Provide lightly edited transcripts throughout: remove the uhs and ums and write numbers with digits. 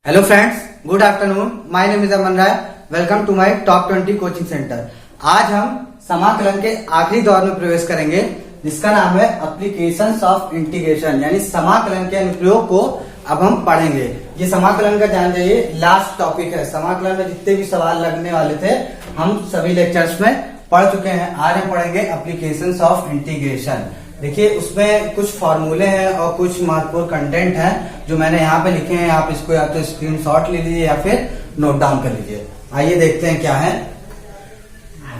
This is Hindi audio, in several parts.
Hello friends, good afternoon. My name is Aman Rai. Welcome to my top 20 coaching centre. आज हम समाकलन के आखिरी दौर में प्रवेश करेंगे, जिसका नाम है एप्लीकेशंस ऑफ इंटीग्रेशन, यानी समाकलन के अनुप्रयोग को अब हम पढ़ेंगे। ये समाकलन का जान जाइए लास्ट टॉपिक है। समाकलन में जितने भी सवाल लगने वाले थे हम सभी लेक्चर्स में पढ़ चुके हैं। आज हम पढ़ेंगे एप्लीकेशंस ऑफ इंटीग्रेशन। देखिए, उसमें कुछ फॉर्मूले हैं और कुछ महत्वपूर्ण कंटेंट हैं जो मैंने यहाँ पे लिखे हैं। आप इसको या तो स्क्रीनशॉट ले लीजिए या फिर नोट डाउन कर लीजिए। आइए देखते हैं क्या है।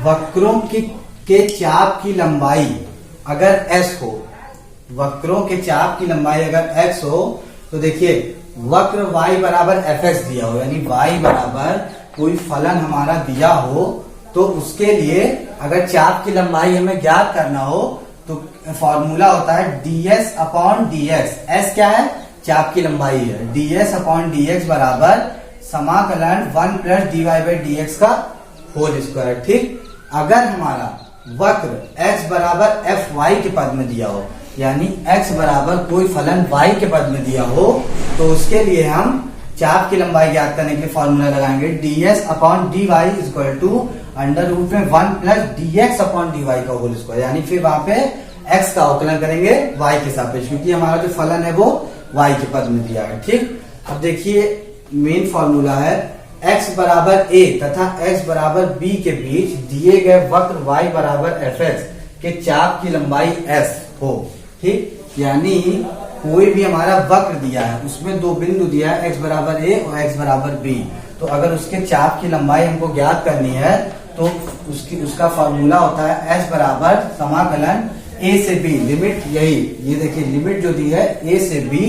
वक्रों के चाप की लंबाई अगर s हो, वक्रों के चाप की लंबाई अगर x हो, तो देखिए वक्र y बराबर fx दिया हो, यानी y बराबर कोई फलन हमारा दिया हो, तो उसके लिए अगर चाप की लंबाई हमें ज्ञात करना हो तो फॉर्मूला होता है ds अपॉन dx। s क्या है? चाप की लंबाई है। ds अपॉन dx बराबर समाकलन 1 प्लस dy बाई dx का होल स्क्वायर। ठीक, अगर हमारा वक्र x बराबर fy के पद में दिया हो, यानी x बराबर कोई फलन y के पद में दिया हो, तो उसके लिए हम चाप की लंबाई ज्ञात करने के लिए फॉर्मूला लगाएंगे ds upon dy equal to under root में 1 प्लस dx अपॉन dy का होल स्क्वायर, यानी फिर वहां पे x का अवकलन करेंगे y के सापेक्ष, क्योंकि हमारा जो फलन है वो y के पद में दिया है। ठीक, अब देखिए मेन फॉर्मूला है x बराबर a तथा x बराबर b के बीच दिए गए वक्र y बराबर fx के चाप की लंबाई s हो। ठीक, यानी कोई भी हमारा वक्र दिया है, उसमें दो बिंदु दिया है x बराबर a और x बराबर b, तो अगर उसके चाप की लंबाई हमको ज्ञात करनी है तो उसका फॉर्मूला होता है s बराबर समाकलन a से b, लिमिट यही, ये देखिए लिमिट जो दी है a से b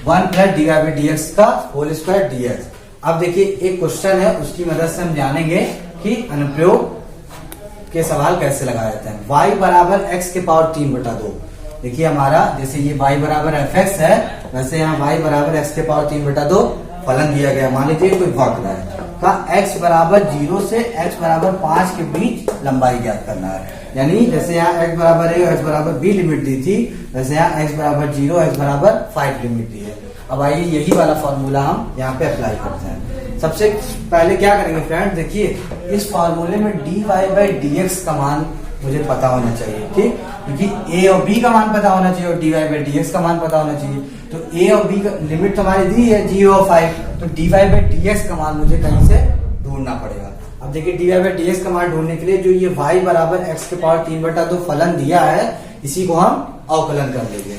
1 plus dy by dx का होल स्क्वायर dx। अब देखिए एक क्वेश्चन है, उसकी मदद से हम जानेंगे कि अनुप्रयोग के सवाल कैसे लगाए जाते हैं। y बराबर x के पावर 3/2। देखिए हमारा जैसे ये y बराबर fx है, वैसे यहाँ y बराबर x के पावर 3/2 फलन दिया गया। मान लीजिए कोई वक्र है का x बराबर 0 से x बराबर 5 के बीच लंबाई ज्ञात करना है, यानी जैसे यहाँ x बराबर a और x बराबर b लिमिट दी थी, वैसे यहाँ x बराबर 0 x बराबर 5 लिमिट दी है। अब आइए यही वाला फॉर्मूला हम यहाँ पे अप्लाई करते हैं। सबसे पहले क्या करेंगे फ्रेंड, देखिए इस फॉर्मूले में dy बाई dx का मान मुझे पता होना चाहिए। ठीक, क्योंकि a और b का मान पता होना चाहिए और dy बाई dx का मान पता होना चाहिए। तो a और b का लिमिट तो हमारी दी है 0 और 5, तो dy बाई dx का मान मुझे कहीं से ढूंढना पड़ेगा। अब देखिए dy बाई dx का मान ढूंढने के लिए जो ये y बराबर x के पावर 3/2 फलन दिया है, इसी को हम अवकलन कर लेंगे।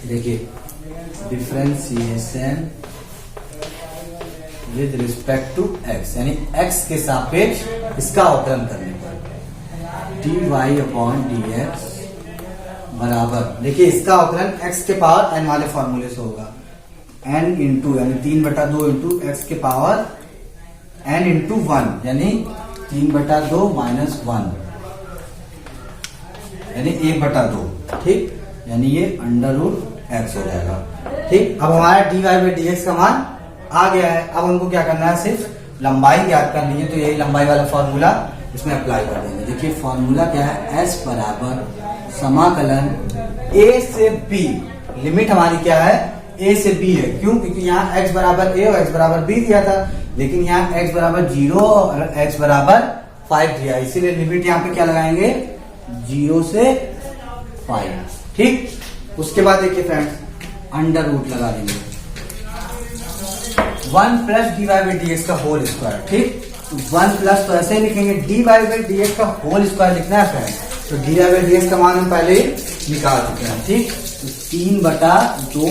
देखिए differentiation with respect to x, यानी x के सापेक्ष इसका अवकलन करने पर dy अपॉन dx बराबर, देखिए इसका अवकलन x के पावर n वाले फॉर्मूले से होगा, n इंटू यानी 3/2 इंटू x के पावर n इंटू 1, यानी 3/2 माइनस 1, यानी 1/2। ठीक, यानी ये अंडर रूट x हो जाएगा। ठीक, अब हमारा dy बाई dx का मान आ गया है। अब हमको क्या करना है, सिर्फ लंबाई ज्ञात करनी है, तो यही लंबाई वाला फॉर्मूला इसमें अप्लाई कर देंगे। देखिए फॉर्मूला क्या है, s बराबर समाकलन a से b, लिमिट हमारी क्या है a से b है। क्यों? क्योंकि यहाँ x बराबर a और x बराबर b दिया था, लेकिन यहाँ x बराबर 0 और x बराबर 5 दिया, इसीलिए लिमिट यहाँ पे क्या लगाएंगे 0 से 5। ठीक, उसके बाद देखिए फ्रेंड्स अंडर रूट लगा देंगे 1 प्लस dy बाई dx का होल स्क्वायर। ठीक, 1 प्लस तो ऐसे ही लिखेंगे, dy बाई dx का होल स्क्वायर लिखना है फ्रेंड्स, तो dy बाई dx का मान हम पहले ही निकाल चुके हैं। ठीक, तो 3/2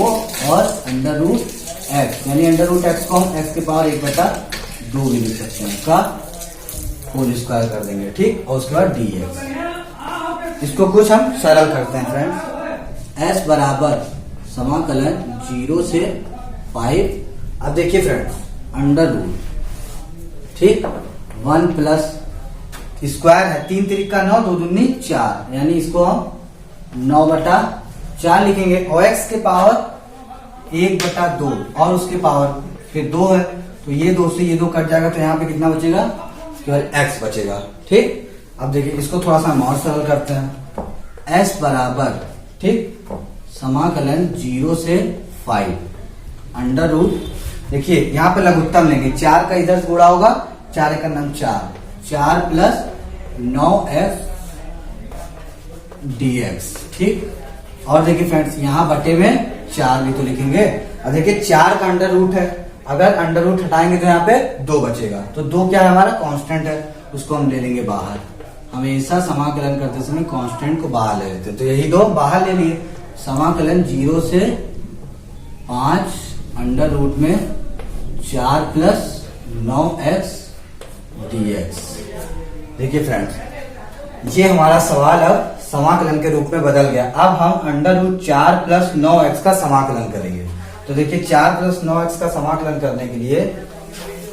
और अंडर रूट x, यानी अंडर रूट x को हम x के पावर 1/2 भी लिख सकते हैं, का होल स्क्वायर कर देंगे। ठीक, और उसके बाद dx। इसको कुछ हम सरल करते हैं फ्रेंड्स। s बराबर समाकलन 0 से 5। अब देखिए फ्रेंड्स अंडर रूट, ठीक, 1 प्लस स्क्वायर है, 3 3 का 9, 2 दूनी 4, यानी इसको हम 9/4 लिखेंगे, और x के पावर 1/2 और उसके पावर फिर 2 है, तो ये 2 से ये 2 कट जाएगा, तो यहाँ पे कितना बचेगा, केवल x बचेगा। ठीक, अब देखिए इसको थोड़ा सा हम और सरल करते हैं। s बराबर, ठीक, समाकलन 0 से 5 अंडर रूट देखिए यहाँ पे लघुत्तम लेंगे, 4 का इधर से गुणा होगा, 4 का नाम 4, 4 प्लस 9f dx। ठीक, और देखिए फ्रेंड्स यहाँ बटे में 4 भी तो लिखेंगे। अब देखिए 4 का अंडर रूट है, अगर अंडर रूट हटाएंगे तो यहाँ पे 2 बचेगा, तो 2 क्या है हमारा कांस्टेंट है, उसको हम ले लेंगे बाहर। हमेशा समाकलन करते समय कांस्टेंट को बाहर ले लेते हैं, तो यही 2 बाहर ले लिए। समाकलन 0 से 5 अंडर रूट में 4 प्लस 9x dx। देखिए फ्रेंड्स ये हमारा सवाल अब समाकलन के रूप में बदल गया। अब हम अंडर रूट 4 प्लस 9x का समाकलन करेंगे। तो देखिए 4 प्लस 9x का समाकलन करने के लिए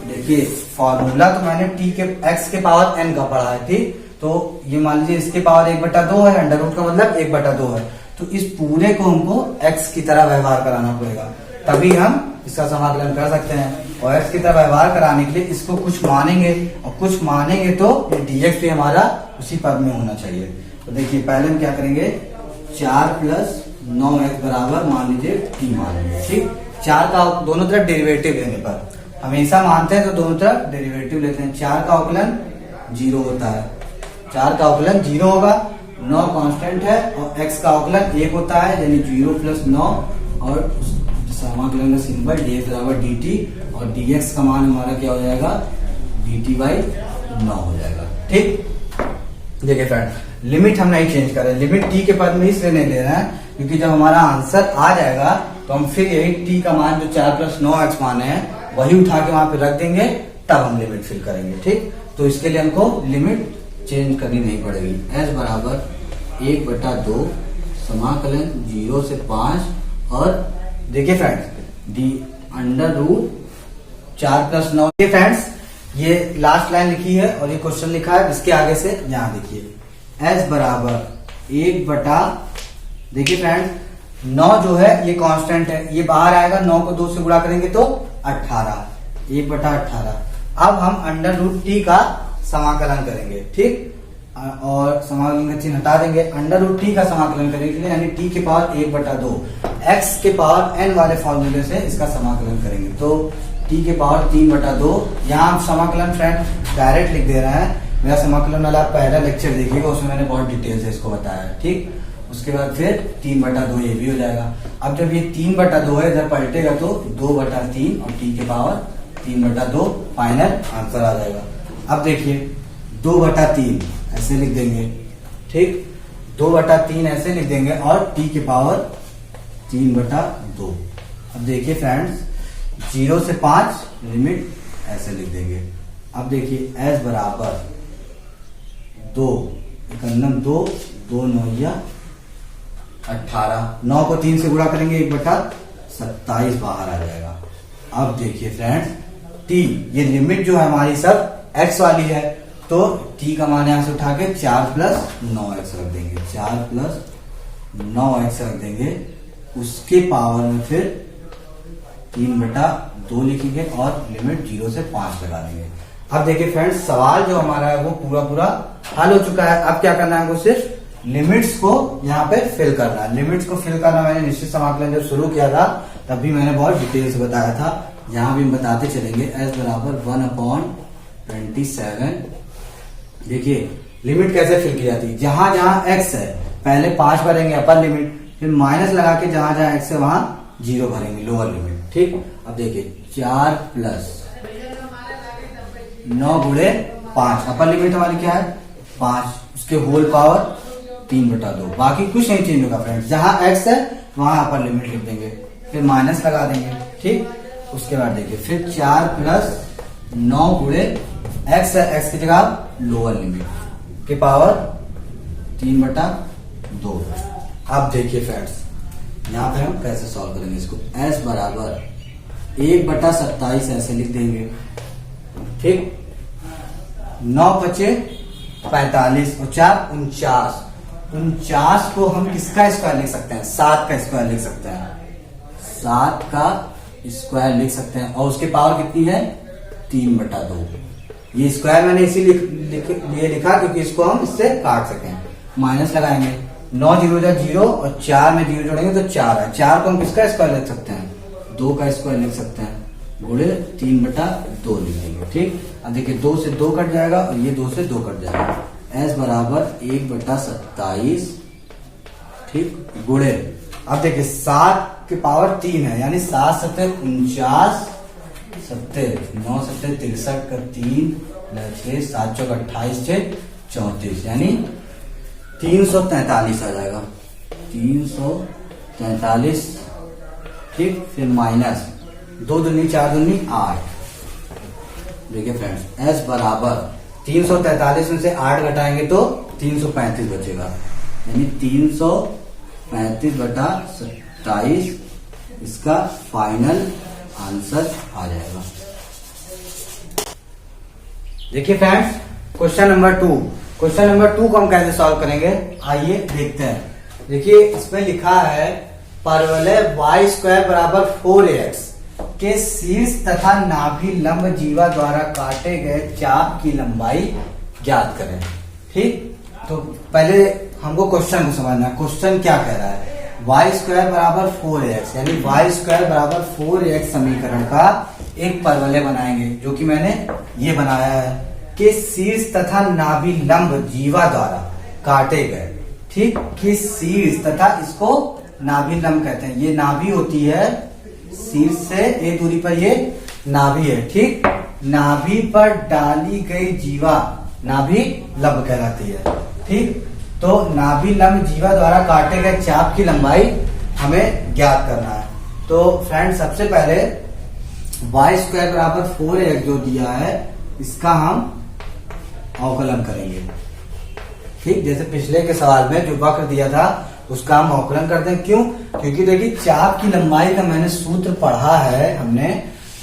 देखिए फॉर्मूला तो मैंने t के x के पावर n का पढ़ा है। ठीक, तो ये मान लीजिए इसके पावर 1/2 है, अंडर रूट का मतलब 1/2 है, तो इस पूरे को हमको x की तरह व्यवहार कराना पड़ेगा, तभी हम इसका समाकलन कर सकते हैं। और x की तरह व्यवहार कराने के लिए इसको कुछ मानेंगे, और कुछ मानेंगे तो ये dx भी हमारा उसी पद में होना चाहिए। तो देखिए पहले हम क्या करेंगे, 4 प्लस 9x बराबर मान लीजिए t मान लीजिए। ठीक, 4 का दोनों तरफ डेरिवेटिव लेने पर, हमेशा मानते हैं तो दोनों तरफ डेरिवेटिव लेते हैं। 4 का अवकलन 0 होता है, 4 का अवकलन 0 होगा, 9 कांस्टेंट है, और x का अवकलन 1 होता है, यानी 0 प्लस 9, और समाकलन का सिंबल dx बराबर dt, और dx का मान हमारा क्या हो जाएगा, dt बाई 9 हो जाएगा। ठीक, देखिए फ्रेंड लिमिट हम नहीं चेंज कर रहे, लिमिट t के पद में इसलिए नहीं ले रहे हैं क्योंकि जब हमारा आंसर आ जाएगा तो हम फिर यही t का मान जो 4 प्लस 9x माने हैं वही उठा के वहां पे रख देंगे, तब हम लिमिट फिल करेंगे। ठीक, तो इसके लिए हमको लिमिट चेंज करनी नहीं पड़ेगी। s बराबर 1/2 समाकलन 0 से 5, और देखिए friends D under root 4 plus 9। ये फ्रेंड्स ये लास्ट लाइन लिखी है और ये क्वेश्चन लिखा है, इसके आगे से यहाँ देखिए s बराबर 1/, देखिए फ्रेंड्स 9 जो है ये कांस्टेंट है, ये बाहर आएगा, 9 को 2 से गुणा करेंगे तो 18, 1/18। अब हम अंडर रूट t का समाकलन करेंगे। ठीक, और समाकलन का चिन्ह हटा देंगे, अंडर रूट t का समाकलन करने के लिए, यानी t के पावर 1/2 x के पावर n वाले फॉर्मूले से इसका समाकलन करेंगे, तो t के पावर 3/2। यहाँ हम समाकलन फ्रेंड डायरेक्ट लिख दे रहे हैं, मेरा समाकलन वाला पहला लेक्चर देखिएगा, उसमें मैंने बहुत डिटेल से इसको बताया है। ठीक, उसके बाद फिर 3/2 ये भी हो जाएगा। अब जब ये 3/2 है इधर पलटेगा तो 2/3, और t के पावर 3/2 फाइनल आंसर आ जाएगा। अब देखिए 2/3 ऐसे लिख देंगे। ठीक, 2/3 ऐसे लिख देंगे, और t के पावर 3/2। अब देखिए फ्रेंड्स 0 से 5 लिमिट ऐसे लिख देंगे। अब देखिए s बराबर 2, 2 2 9 18, 9 को 3 से गुणा करेंगे 1/27 बाहर आ जाएगा। अब देखिए फ्रेंड्स t, ये लिमिट जो है हमारी सब x वाली है, तो t का मान यहां से उठा के 4 प्लस 9x रख देंगे, 4 प्लस 9x रख देंगे, उसके पावर में फिर 3/2 लिखेंगे, और लिमिट 0 से 5 लगा देंगे। अब देखिए फ्रेंड्स सवाल जो हमारा है वो पूरा हल हो चुका है। अब क्या करना है, हमको सिर्फ लिमिट्स को यहाँ पे फिल करना है। लिमिट्स को फिल करना मैंने निश्चित समाकलन जब शुरू किया था तब भी मैंने बहुत डिटेल से बताया था, यहाँ भी हम बताते चलेंगे। s बराबर 1/27। देखिए लिमिट कैसे फिल की जाती है, जहां जहां x है पहले 5 भरेंगे अपर लिमिट, फिर माइनस लगा के जहां जहां x है वहां 0 भरेंगे लोअर लिमिट। ठीक, अब देखिए 4 प्लस 9 गुणे 5, अपर लिमिट हमारी क्या है 5, उसके होल पावर 3/2, बाकी कुछ नहीं चेंज होगा फ्रेंड्स, जहां x है वहां अपर लिमिट लिख देंगे, फिर माइनस लगा देंगे। ठीक, उसके बाद देखिए फिर 4 प्लस 9 गुणे x है, x की जगह लोअर लिमिट के पावर 3/2। अब देखिए फ्रेंड्स यहाँ पे हम कैसे सॉल्व करेंगे इसको, s बराबर 1/27 ऐसे लिख देंगे। ठीक, 9 बचे 45 और 4 49, 49 को हम किसका स्क्वायर लिख सकते हैं, 7 का स्क्वायर लिख सकते हैं, 7 का स्क्वायर लिख सकते हैं, और उसकी पावर कितनी है 3/2। ये स्क्वायर मैंने इसीलिए लिखा क्योंकि इसको हम इससे काट सकें। माइनस लगाएंगे, 9 0 0 और 4 में 0 जोड़ेंगे तो 4 है, 4 को हम किसका स्क्वायर लिख सकते हैं, 2 का स्क्वायर लिख सकते हैं। गुणे 3/2 लिखेंगे। ठीक, अब देखिए 2 से 2 कट जाएगा और ये 2 से 2 कट जाएगा। s बराबर 1/27। ठीक, गुणे अब देखिए 7 की पावर 3 है, यानी 7 7 49, 9 7 63 का 3 6 7 चौक 28 6 34, यानी 343 आ जाएगा। 343। ठीक, फिर माइनस 2 दूनी 4 दूनी 8। देखिए फ्रेंड्स, s बराबर 343 में से 8 घटाएंगे तो 335 बचेगा, यानी 335/27 इसका फाइनल आंसर आ जाएगा। देखिए फ्रेंड्स, क्वेश्चन नंबर 2 को हम कैसे सॉल्व करेंगे, आइए देखते हैं। देखिए इसमें लिखा है परवलय y² बराबर 4ax के शीर्ष तथा नाभि लंब जीवा द्वारा काटे गए चाप की लंबाई ज्ञात करें। ठीक, तो पहले हमको क्वेश्चन को समझना है। क्वेश्चन क्या कह रहा है, y² बराबर 4ax, यानी y² बराबर 4ax समीकरण का एक परवलय बनाएंगे, जो कि मैंने ये बनाया है, कि शीर्ष तथा नाभि लंब जीवा द्वारा काटे गए। ठीक, कि शीर्ष तथा इसको नाभि लंब कहते हैं। ये नाभि होती है, शीर्ष से एक दूरी पर ये नाभि है। ठीक, नाभि पर डाली गई जीवा नाभि लंब कहलाती है। ठीक, तो नाभि लंब जीवा द्वारा काटे गए चाप की लंबाई हमें ज्ञात करना है। तो फ्रेंड सबसे पहले y² बराबर 4ax जो दिया है, इसका हम अवकलन करेंगे। ठीक, जैसे पिछले के सवाल में जो वक्र दिया था उसका हम अवकलन करते हैं। क्यों? क्योंकि देखिए चाप की लंबाई का मैंने सूत्र पढ़ा है हमने,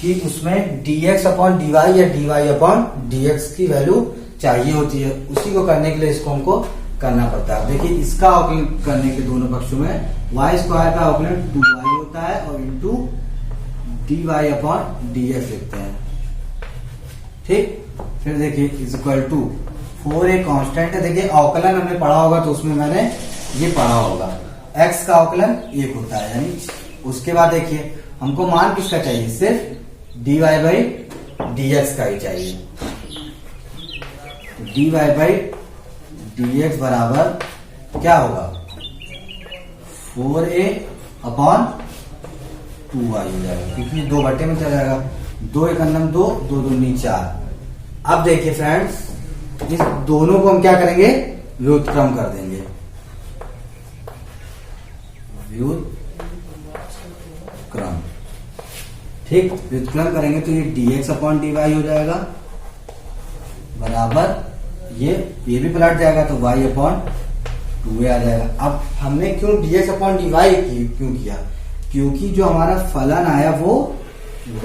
कि उसमें dx/dy या dy/dx की वैल्यू चाहिए होती है। उसी को करने के लिए इसको हमको करना पड़ता है। देखिए इसका अवकलन करने के दोनों पक्षों में y² का अवकलन 2y होता है और इंटू dy/dx लिखते हैं। ठीक, फिर देखिए इक्वल टू 4a कांस्टेंट है। देखिए अवकलन हमने पढ़ा होगा तो उसमें मैंने ये पढ़ा होगा, x का अवकलन 1 होता है, यानी उसके बाद देखिए हमको मान किसका चाहिए, सिर्फ dy/dx का ही चाहिए। dy/dx बराबर क्या होगा, 4a/2y हो जाएगा, क्योंकि 2 बटे में चला जाएगा। 2 × 2 2 दूनी 4। अब देखिए फ्रेंड्स, इस दोनों को हम क्या करेंगे, व्युत्क्रम कर देंगे। व्युत्क्रम, ठीक, व्युत्क्रम करेंगे तो ये dx/dy हो जाएगा बराबर ये भी पलट जाएगा तो y/2a आ जाएगा। अब हमने क्यों dx/dy क्यों किया, क्योंकि जो हमारा फलन आया वो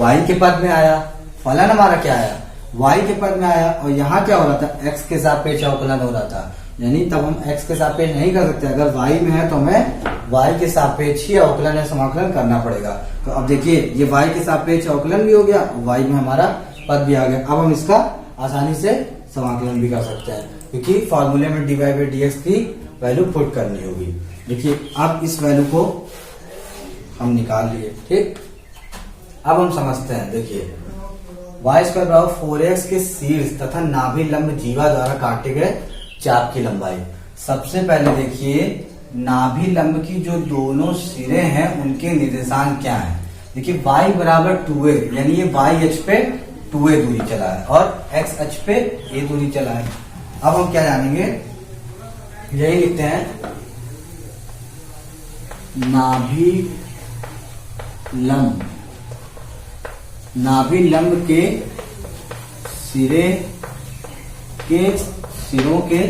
y के पद में आया। फलन हमारा क्या आया, y के पद में आया, और यहाँ क्या हो रहा था, x के सापेक्ष अवकलन हो रहा था, यानी तब हम x के सापेक्ष नहीं कर सकते। अगर y में है तो हमें y के सापेक्ष ही अवकलन या समाकलन करना पड़ेगा। तो अब देखिए ये y के सापेक्ष अवकलन भी हो गया, y में हमारा पद भी आ गया। अब हम इसका आसानी से समाकलन भी कर सकते हैं, क्योंकि फॉर्मूले में dy/dx की वैल्यू पुट करनी होगी। देखिए अब इस वैल्यू को हम निकाल लिए। ठीक, अब हम समझते हैं। देखिए y² बराबर 4x के शीर्ष तथा नाभि लंब जीवा द्वारा काटे गए चाप की लंबाई। सबसे पहले देखिए नाभि लंब की जो दोनों सिरे हैं उनके निर्देशांक क्या हैं। देखिए y बराबर 2a, यानी ये y अक्ष पे 2a दूरी चला है और x अक्ष पे a दूरी चला है। अब हम क्या जानेंगे, यही लिखते हैं, नाभि लंब के सिरों के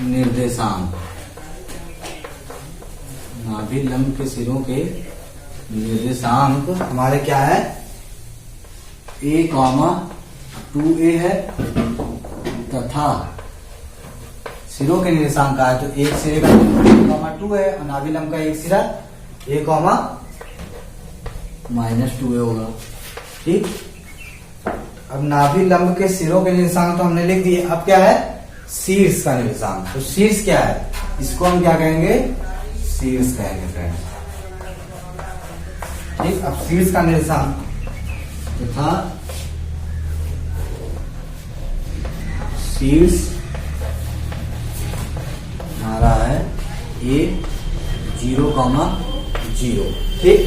निर्देशांक। नाभि लंब के सिरों के निर्देशांक हमारे क्या है, a,2a है, तथा सिरों के निर्देशांक का है तो एक सिरे का a,2 है और नाभि लंब का एक सिरा a,-2a होगा। ठीक, अब नाभि लंब के सिरों के निर्देशांक तो हमने लिख दिए। अब क्या है, शीर्ष का निर्देशांक। तो शीर्ष क्या है, इसको हम क्या कहेंगे, शीर्ष कहेंगे फ्रेंड्स। ठीक, अब शीर्ष का निर्देशांक तथा शीर्ष आ रहा है a0,0। ठीक,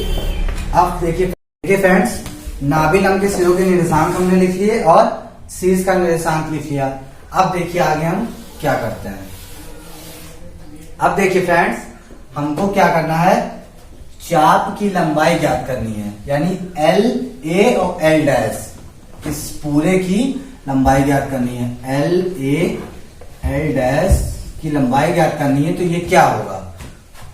अब देखिए फ्रेंड्स, नाभि लंब के सिरों के निर्देशांक हमने लिख लिए और शीर्ष का निर्देशांक लिख लिया। अब देखिए आगे हम क्या करते हैं। अब देखिए फ्रेंड्स, हमको क्या करना है, चाप की लंबाई ज्ञात करनी है, यानी एल ए और एल डैश, इस पूरे की लंबाई ज्ञात करनी है। एल ए एल डैश की लंबाई ज्ञात करनी है। तो ये क्या होगा,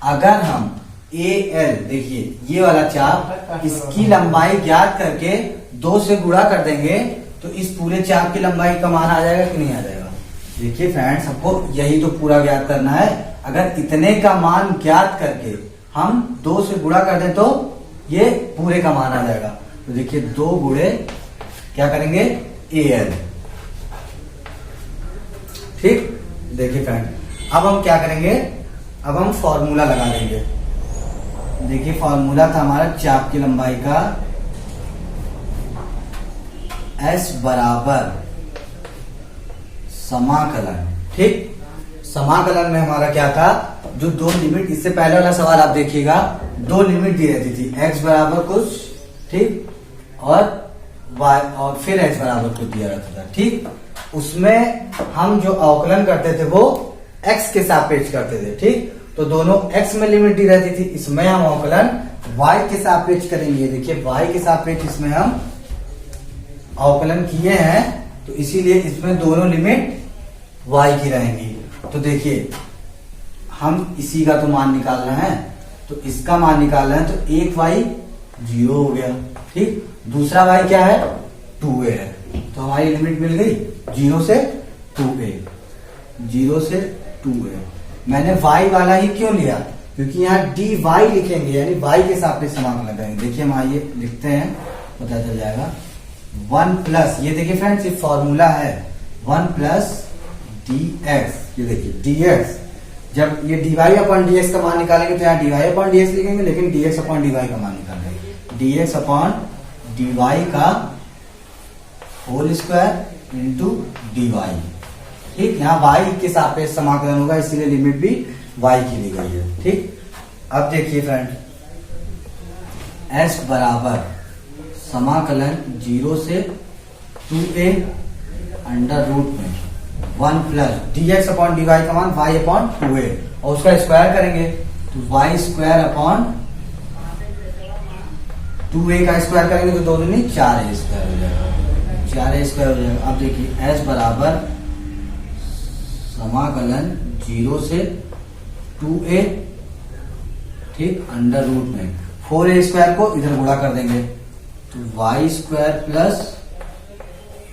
अगर हम ए एल, देखिए ये वाला चाप, इसकी लंबाई ज्ञात करके 2 से गुणा कर देंगे तो इस पूरे चाप की लंबाई का मान आ जाएगा कि नहीं आ जाएगा। देखिए फ्रेंड्स, हमको यही तो पूरा ज्ञात करना है। अगर इतने का मान ज्ञात करके हम 2 से गुणा कर दें तो ये पूरे का मान आ जाएगा। तो देखिए 2 गुणे क्या करेंगे, ए एल। ठीक, देखिए फ्रेंड, अब हम क्या करेंगे, अब हम फॉर्मूला लगा देंगे। देखिए फॉर्मूला था हमारा चाप की लंबाई का, S बराबर समाकलन। ठीक, समाकलन में हमारा क्या था, जो 2 लिमिट, इससे पहले वाला सवाल आप देखिएगा, 2 लिमिट दी रहती थी, x बराबर कुछ, ठीक, और y, और फिर x बराबर कुछ दिया रहता था। ठीक, उसमें हम जो अवकलन करते थे वो x के सापेक्ष करते थे। ठीक, तो दोनों x में लिमिट दी रहती थी, इसमें हम अवकलन y के सापेक्ष करेंगे। देखिए y के सापेक्ष इसमें हम अवकलन किए हैं, तो इसीलिए इसमें दोनों लिमिट y की रहेंगी। तो देखिए हम इसी का तो मान निकालना है, तो इसका मान निकालना है, तो एक y 0 हो गया। ठीक, दूसरा y क्या है, 2a है, तो हमारी लिमिट मिल गई 0 से 2a, 0 से 2a। मैंने y वाला ही क्यों लिया, क्योंकि यहाँ dy लिखेंगे, यानी y के सापेक्ष समाकलन करेंगे। देखिए हम आइए लिखते हैं, पता चल जाएगा। 1 प्लस, ये देखिए फ्रेंड्स, ये फॉर्मूला है 1 प्लस dx। ये देखिए dx, जब ये dy अपॉन dx का मान निकालेंगे तो यहाँ dy अपॉन dx लिखेंगे, लेकिन dx अपॉन dy का मान निकालेंगे। dx अपॉन dy का होल स्क्वायर इंटू dy। ठीक, यहाँ y के सापेक्ष समाकलन होगा, इसीलिए लिमिट भी y की ली गई है। ठीक, अब देखिए फ्रेंड, s बराबर समाकलन 0 से 2a अंडर रूट में 1 प्लस dx अपॉन dy का मान y अपॉन 2a, और उसका स्क्वायर करेंगे तो y स्क्वायर अपॉन 2a का स्क्वायर करेंगे तो 2 दूनी 4a स्क्वायर हो जाएगा, 4a स्क्वायर हो जाएगा। अब देखिए s बराबर समाकलन 0 से 2a, ठीक, अंडर रूट में 4a स्क्वायर को इधर गुणा कर देंगे तो y square plus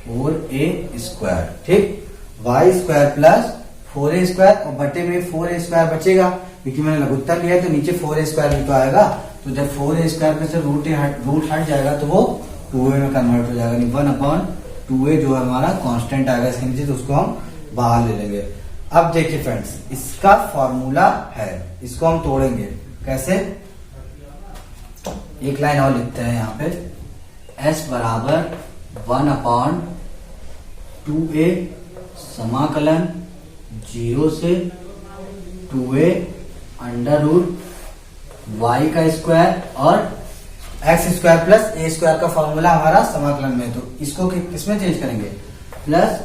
4a square. ठीक, y square plus 4a square, और बटे में 4a स्क्वायर बचेगा, क्योंकि मैंने लघुत्तर लिया है तो नीचे 4a स्क्वायर भी तो आएगा। तो जब 4a स्क्वायर में से रूट हट जाएगा तो वो 2a में कन्वर्ट हो जाएगा। 1/2a जो हमारा कांस्टेंट आएगा इसके नीचे, तो उसको हम बाहर ले लेंगे। अब देखिए फ्रेंड्स, इसका फॉर्मूला है, इसको हम तोड़ेंगे कैसे, एक लाइन और लिखते हैं यहाँ पे, s बराबर 1/2a समाकलन 0 से 2a अंडर रूट y का स्क्वायर और x square plus a square का फॉर्मूला हमारा समाकलन में, तो इसको किसमें चेंज करेंगे, प्लस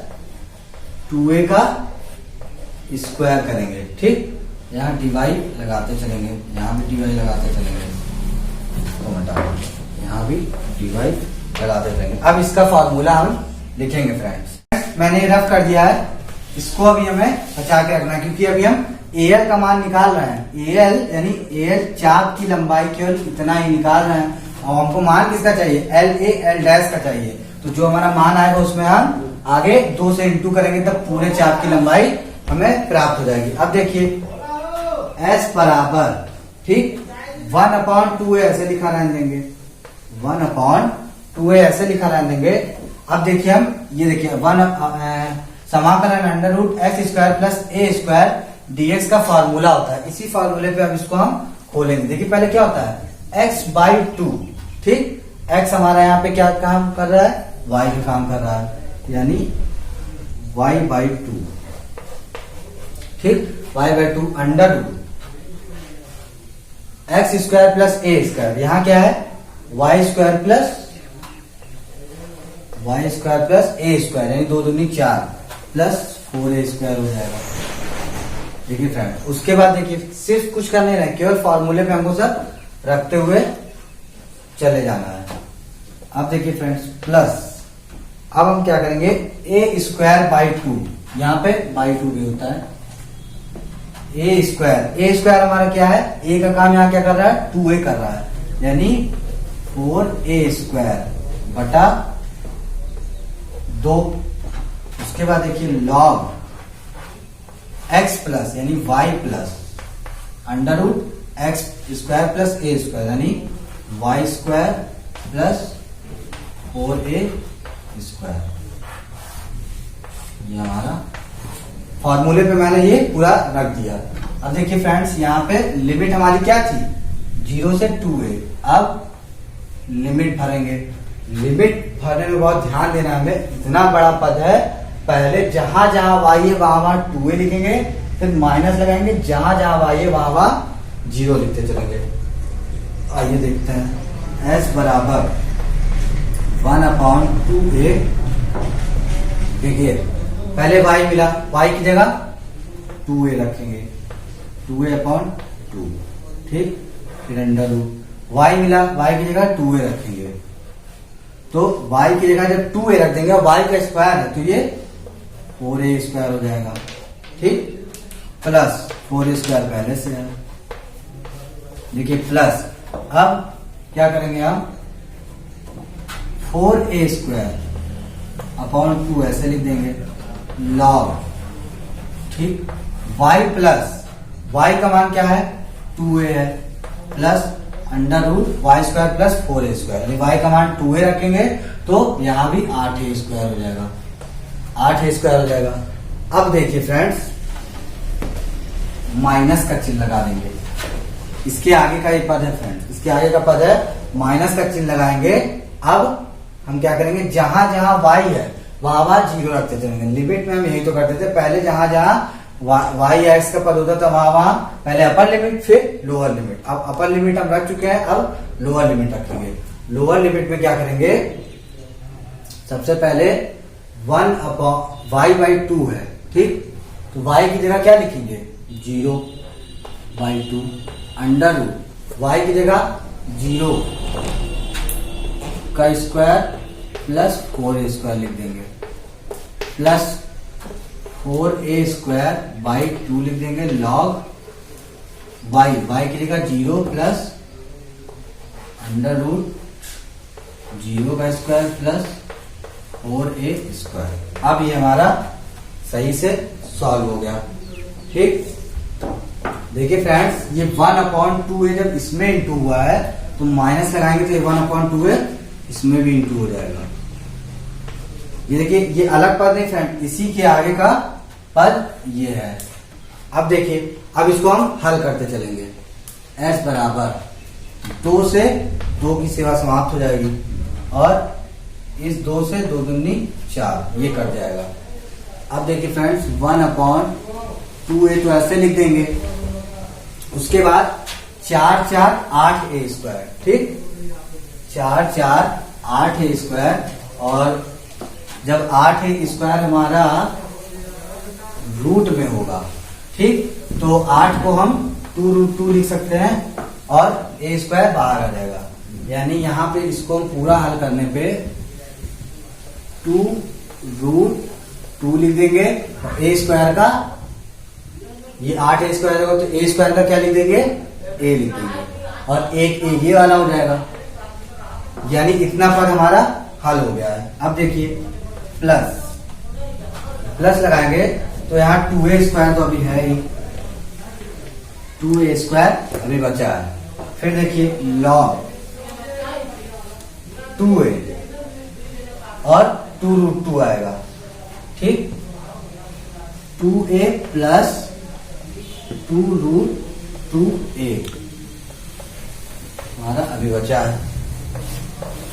2a का स्क्वायर करेंगे। ठीक, यहाँ dy लगाते चलेंगे, यहाँ भी dy लगाते चलेंगे, यहाँ भी dy लगाते चलेंगे। अब इसका फॉर्मूला हम लिखेंगे फ्रेंड्स, मैंने रफ कर दिया है, इसको अभी हमें बचा के रखना है, क्योंकि अभी हम AL का मान निकाल रहे हैं। AL यानी AL चाप की लंबाई केवल इतना ही निकाल रहे हैं, और हमको मान किसका चाहिए, LA L डैश का चाहिए। तो जो हमारा मान आएगा उसमें हम आगे 2 से इंटू करेंगे, तब पूरे चाप की लंबाई हमें प्राप्त हो जाएगी। अब देखिए S बराबर, ठीक, 1/2a ऐसे लिखा रहने देंगे, 1/2a ऐसे लिखा रहने देंगे। अब देखिए हम ये देखिए समाकलन under root x square plus a square dx का फार्मूला होता है। इसी फार्मूले पे अब इसको हम खोलेंगे। देखिए पहले क्या होता है, x/2 ठीक। x हमारा यहाँ पे क्या काम कर रहा है, y का काम कर रहा है, यानी y/2, ठीक। y/2 under root x square plus a square, यहां क्या है y square plus a square, यानी 2 दूनी 4 प्लस 4a स्क्वायर हो जाएगा। देखिए फ्रेंड, उसके बाद देखिए सिर्फ कुछ करने रहे, केवल फॉर्मूले पे हमको सब रखते हुए चले जाना है। अब देखिए फ्रेंड्स प्लस, अब हम क्या करेंगे ए स्क्वायर बाई 2, यहां पे बाई 2 भी होता है, ए स्क्वायर हमारा क्या है, ए का काम यहाँ क्या कर रहा है 2a कर रहा है, यानी 4a स्क्वायर बटा 2। उसके बाद देखिए लॉग x प्लस यानी y plus under root x square plus a square, यानी y square plus 4a square. ये हमारा फॉर्मूले पे मैंने ये पूरा रख दिया। अब देखिए फ्रेंड्स, यहाँ पे लिमिट हमारी क्या थी 0 से 2a। अब लिमिट भरेंगे, लिमिट भरने में बहुत ध्यान देना हमें, इतना बड़ा पद है, पहले जहां जहां y है वहां 2a लिखेंगे, फिर माइनस लगाएंगे, जहां जहां y है वहां 0 लिखते चलेंगे। आइए देखते हैं, s बराबर 1/2a। देखिए पहले y मिला, y की जगह 2a रखेंगे, 2a/2, ठीक। फिर अंडर रूट y मिला, y की जगह 2a रखेंगे, तो y की जगह जब 2a रख देंगे, y का स्क्वायर है तो ये 4a स्क्वायर हो जाएगा, ठीक। प्लस 4a स्क्वायर पहले से है, देखिए प्लस। अब क्या करेंगे हम 4a स्क्वायर अपॉन 2 ऐसे लिख देंगे, लॉग, ठीक। y प्लस y का मान क्या है 2a है, plus under root Y square plus 4a square, यानी y का मान 2a रखेंगे तो यहां भी 8a स्क्वायर हो जाएगा, 8a स्क्वायर हो जाएगा। अब देखिए फ्रेंड्स, माइनस का चिन्ह लगा देंगे, इसके आगे का एक पद है फ्रेंड्स, इसके आगे का पद है, माइनस का चिन्ह लगाएंगे। अब हम क्या करेंगे, जहां जहां y है वहां 0 रखते चलेंगे। लिमिट में हम यही तो करते थे, पहले जहां जहां y x का पद होता था वहां पहले अपर लिमिट फिर लोअर लिमिट। अब अपर लिमिट हम रख चुके हैं, अब लोअर लिमिट रखेंगे। लोअर लिमिट में क्या करेंगे, सबसे पहले 1/y/2 है, ठीक। तो y की जगह क्या लिखेंगे 0/2 अंडर रूट y की जगह 0 का स्क्वायर प्लस 4a स्क्वायर लिख देंगे, प्लस 4a स्क्वायर बाई 2 लिख देंगे, लॉग y की जगह 0 प्लस अंडर रूट 0 का स्क्वायर प्लस 4a स्क्वायर। अब ये हमारा सही से सॉल्व हो गया, ठीक। देखिए फ्रेंड्स, ये 1/2a जब इसमें इंटू हुआ है तो माइनस लगाएंगे तो ये 1/2a इसमें भी इंटू हो जाएगा। ये देखिए, ये अलग पद नहीं फ्रेंड, इसी के आगे का पद ये है। अब देखिए, अब इसको हम हल करते चलेंगे। s बराबर 2 से 2 की सेवा समाप्त हो जाएगी, और इस 2 से 2 दूनी 4, ये कट जाएगा। अब देखिए फ्रेंड्स, 1/2a तो ऐसे लिख देंगे, उसके बाद 4 4 8a स्क्वायर, ठीक। 4 4 8a स्क्वायर, और जब 8a स्क्वायर हमारा रूट में होगा, ठीक, तो 8 को हम 2√2 लिख सकते हैं और a स्क्वायर बाहर आ जाएगा। यानी यहां पे इसको हम पूरा हल करने पे 2√2 लिख देंगे, और a स्क्वायर का ये 8a स्क्वायर होगा तो a स्क्वायर का क्या लिख देंगे a लिख देंगे, और एक a ये वाला हो जाएगा। यानी इतना पद हमारा हल हो गया है। अब देखिए प्लस लगाएंगे तो यहाँ 2a स्क्वायर तो अभी है ही, 2a स्क्वायर अभी बचा है। फिर देखिए लॉग 2a और 2√2 आएगा, ठीक। 2a प्लस 2√2a हमारा अभी बचा है।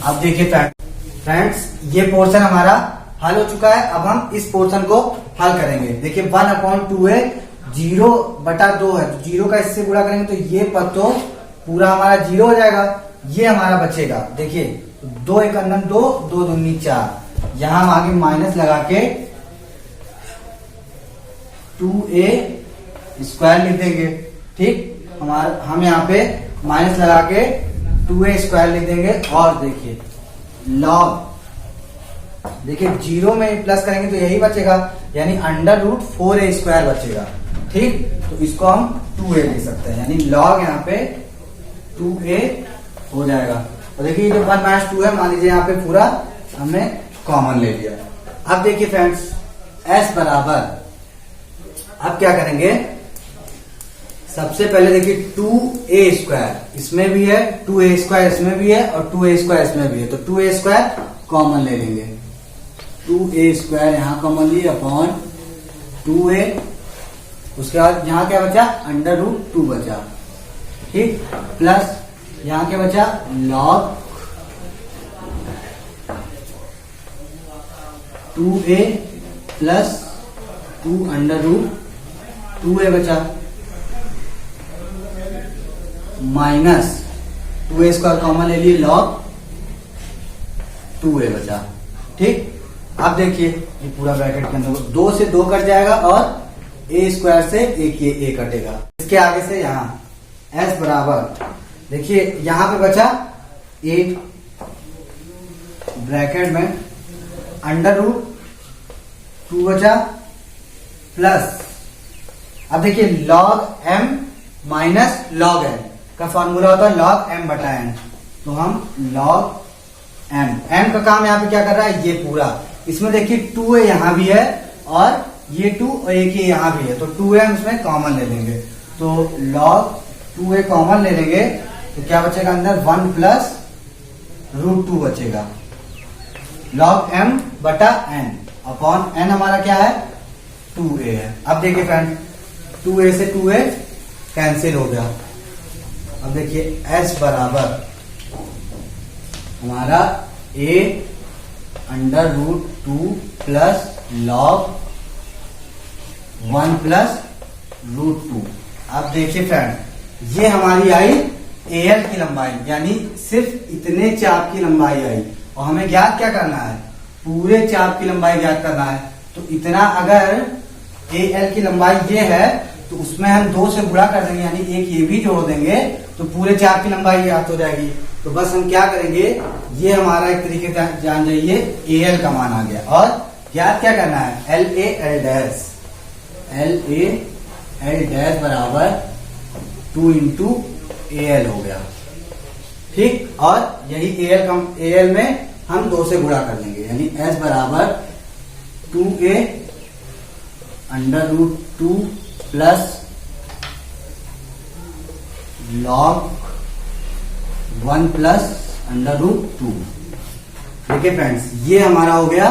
अब देखिए फ्रेंड्स, ये पोर्शन हमारा हल हो चुका है। अब हम इस पोर्शन को हल करेंगे। देखिए 1/2 0/2 है, तो 0 का इससे गुणा करेंगे तो ये पद तो पूरा हमारा 0 हो जाएगा। ये हमारा बचेगा, देखिए 2 × 1 2, 2 दूनी 4। यहां हम आगे माइनस लगा के 2a² लिख देंगे। ठीक, हम यहाँ पे माइनस लगा के 2a² लिख देंगे। और देखिए लॉग, देखिए 0 में प्लस करेंगे तो यही बचेगा, यानी √4a² बचेगा। ठीक, तो इसको हम 2a लिख सकते हैं, यानी लॉग यहाँ पे 2a हो जाएगा। और देखिए ये जो 1 - 2 है, मान लीजिए यहाँ पे पूरा हमने कॉमन ले लिया। अब देखिए फ्रेंड्स, s बराबर, अब क्या करेंगे, सबसे पहले देखिए 2a² इसमें भी है, 2a² इसमें भी है और 2a² इसमें भी है, तो 2a² कॉमन ले लेंगे। 2a² यहां कॉमन लिए अपॉन 2a, उसके बाद यहां क्या बचा, √2 बचा। ठीक, प्लस यहां क्या बचा, log 2a प्लस 2√2a बचा, माइनस 2a² कॉमन ले लिए, log 2a बचा। ठीक, अब देखिए ये पूरा ब्रैकेट के अंदर 2 से 2 कट जाएगा और a² से एक ये a कटेगा। इसके आगे से यहां s बराबर, देखिए यहां पे बचा 8 ब्रैकेट में √2 बचा, प्लस अब देखिए log m minus log n का फॉर्मूला होता है log m/n, तो हम log m का काम यहाँ पे क्या कर रहा है, ये पूरा, इसमें देखिए 2a यहाँ भी है और ये 2 और एक ये यहाँ भी है, तो 2a हम इसमें कॉमन ले लेंगे, तो log 2a कॉमन ले लेंगे तो क्या बचेगा अंदर, 1 प्लस √2 बचेगा। log m/n अपॉन n हमारा क्या है, 2a है। अब देखिए फ्रेंड, 2a से 2a कैंसिल हो गया। अब देखिए s बराबर हमारा a√2 प्लस log 1 प्लस √2। अब देखिए फ्रेंड, ये हमारी आई AL की लंबाई, यानी सिर्फ इतने चाप की लंबाई आई, और हमें ज्ञात क्या करना है, पूरे चाप की लंबाई ज्ञात करना है। तो इतना अगर AL की लंबाई ये है तो उसमें हम 2 से गुणा कर देंगे, यानी एक ये भी जोड़ देंगे तो पूरे चाप की लंबाई ज्ञात हो जाएगी। तो बस हम क्या करेंगे, ये हमारा एक तरीके से जान जाइए AL का मान आ गया, और ज्ञात क्या करना है, LAL' बराबर 2 × AL हो गया। ठीक, और यही AL में हम 2 से गुणा कर लेंगे, यानी S बराबर 2a √2 प्लस log 1 प्लस √2। देखिए फ्रेंड्स, ये हमारा हो गया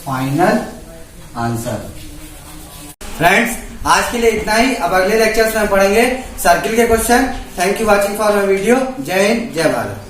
फाइनल आंसर। फ्रेंड्स, आज के लिए इतना ही। अब अगले लेक्चर्स में पढ़ेंगे सर्किल के question. Thank you watching for my video. जय हिंद, जय भारत।